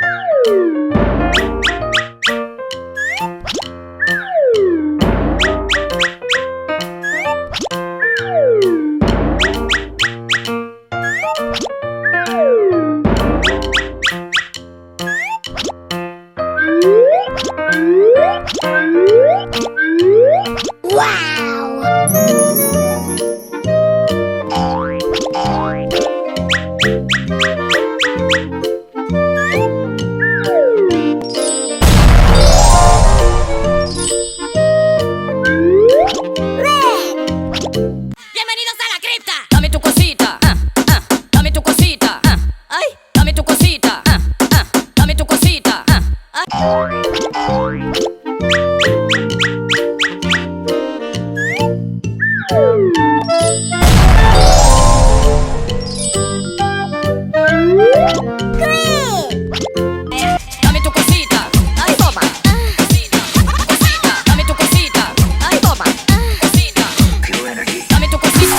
Bienvenidos a la cripta. Dame tu cosita, dame tu cosita, ay, dame tu cosita, dame tu cosita, Dame tu cosita, ay, toma. Cosita, dame tu cosita, ay, toma. Cosita, dame tu cosita.